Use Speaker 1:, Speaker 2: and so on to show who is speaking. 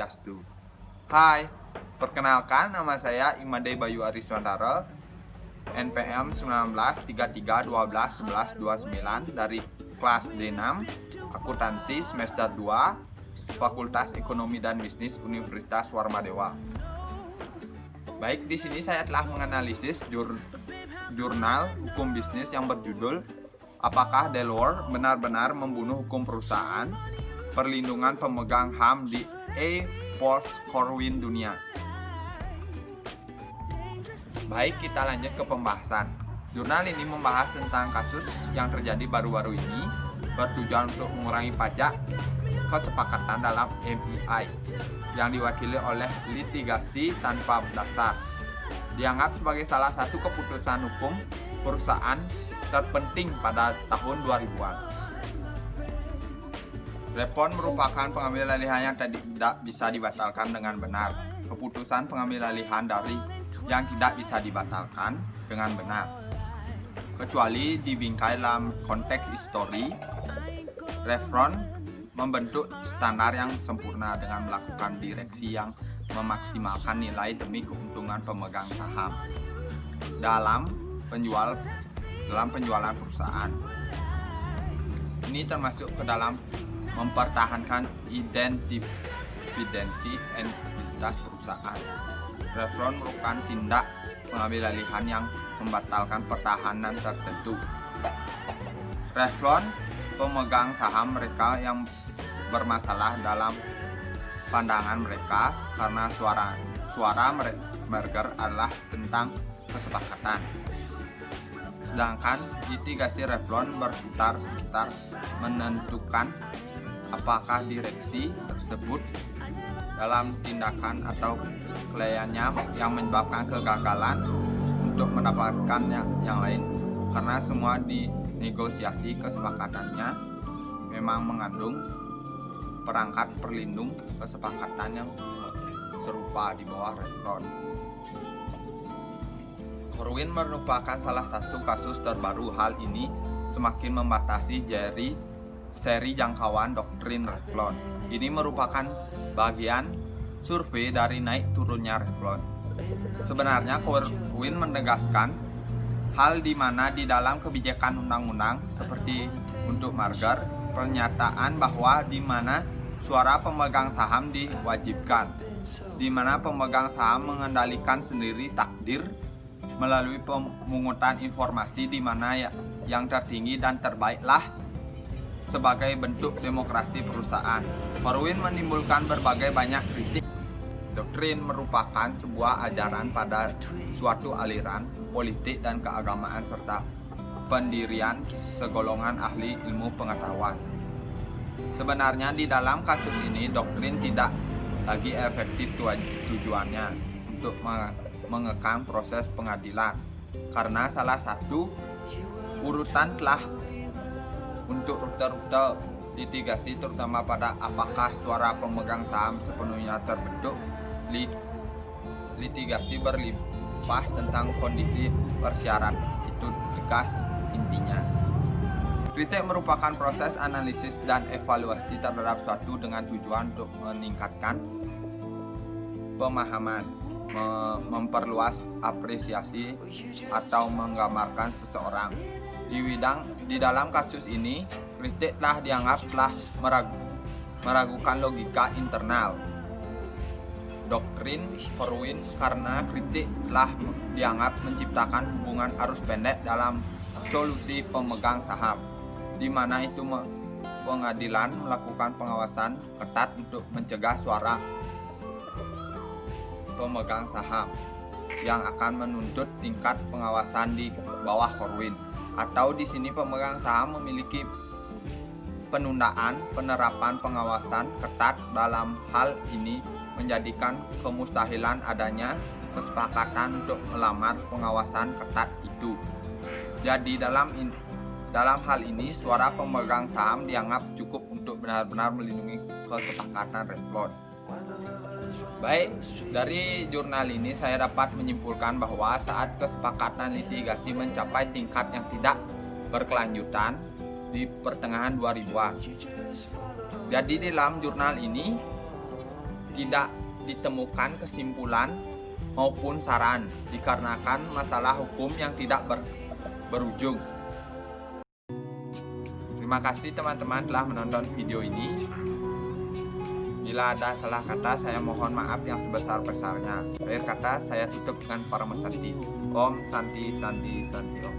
Speaker 1: Swastiastu. Hai, perkenalkan nama saya Imade Bayu Ariswandara, NPM 1933121129 dari kelas D6 Akuntansi semester 2 Fakultas Ekonomi dan Bisnis Universitas Warmadewa. Baik, di sini saya telah menganalisis jurnal hukum bisnis yang berjudul Apakah Delaware benar-benar membunuh hukum perusahaan? Perlindungan pemegang HAM di post-Corwin dunia. Baik, kita lanjut ke pembahasan. Jurnal ini membahas tentang kasus yang terjadi baru-baru ini bertujuan untuk mengurangi pajak kesepakatan dalam MII yang diwakili oleh litigasi tanpa dasar. Dianggap sebagai salah satu keputusan hukum perusahaan terpenting pada tahun 2000-an. Refund merupakan pengambil alihan yang tidak bisa dibatalkan dengan benar. Keputusan pengambil alihan dari yang tidak bisa dibatalkan dengan benar, kecuali dibingkai dalam konteks histori. Refund membentuk standar yang sempurna dengan melakukan direksi yang memaksimalkan nilai demi keuntungan pemegang saham dalam penjualan perusahaan. Ini termasuk ke dalam mempertahankan independensi entitas perusahaan. Refund merupakan tindak pengambil alihan yang membatalkan pertahanan tertentu. Refund pemegang saham mereka yang bermasalah dalam pandangan mereka karena suara merger adalah tentang kesepakatan. Sedangkan litigasi refund berputar sekitar menentukan apakah direksi tersebut dalam tindakan atau kliennya yang menyebabkan kegagalan untuk mendapatkan yang lain, karena semua di negosiasi kesepakatannya memang mengandung perangkat perlindung kesepakatan yang serupa di bawah refund. Corwin merupakan salah satu kasus terbaru. Hal ini semakin membatasi seri jangkauan doktrin refund. Ini merupakan bagian survei dari naik turunnya refund. Sebenarnya Corwin menegaskan hal di mana di dalam kebijakan undang-undang seperti untuk merger, pernyataan bahwa di mana suara pemegang saham diwajibkan, di mana pemegang saham mengendalikan sendiri takdir melalui pemungutan informasi di mana yang tertinggi dan terbaiklah sebagai bentuk demokrasi perusahaan. Corwin menimbulkan banyak kritik. Doktrin merupakan sebuah ajaran pada suatu aliran politik dan keagamaan serta pendirian segolongan ahli ilmu pengetahuan. Sebenarnya di dalam kasus ini doktrin tidak lagi efektif tujuannya untuk mengekang proses pengadilan, karena salah satu urutan telah untuk rute-rute litigasi, terutama pada apakah suara pemegang saham sepenuhnya terbentuk. Litigasi berlimpah tentang kondisi persyarat itu tegas intinya. Kritik merupakan proses analisis dan evaluasi terhadap suatu dengan tujuan untuk meningkatkan pemahaman, memperluas apresiasi atau menggambarkan seseorang. Di dalam kasus ini, kritik telah dianggap telah meragukan logika internal doktrin Corwin, karena kritik telah dianggap menciptakan hubungan arus pendek dalam solusi pemegang saham, di mana itu pengadilan melakukan pengawasan ketat untuk mencegah suara pemegang saham yang akan menuntut tingkat pengawasan di bawah Corwin. Atau di sini pemegang saham memiliki penundaan penerapan pengawasan ketat. Dalam hal ini menjadikan kemustahilan adanya kesepakatan untuk melamar pengawasan ketat itu. Jadi dalam hal ini suara pemegang saham dianggap cukup untuk benar-benar melindungi kesepakatan refund. Baik, dari jurnal ini saya dapat menyimpulkan bahwa saat kesepakatan litigasi mencapai tingkat yang tidak berkelanjutan di pertengahan 2000-an. Jadi dalam jurnal ini tidak ditemukan kesimpulan maupun saran dikarenakan masalah hukum yang tidak berujung. Terima kasih teman-teman telah menonton video ini. Bila ada salah kata, saya mohon maaf yang sebesar-besarnya. Akhir kata, saya tutup dengan Parama Santi. Om Santi Santi Santi Om.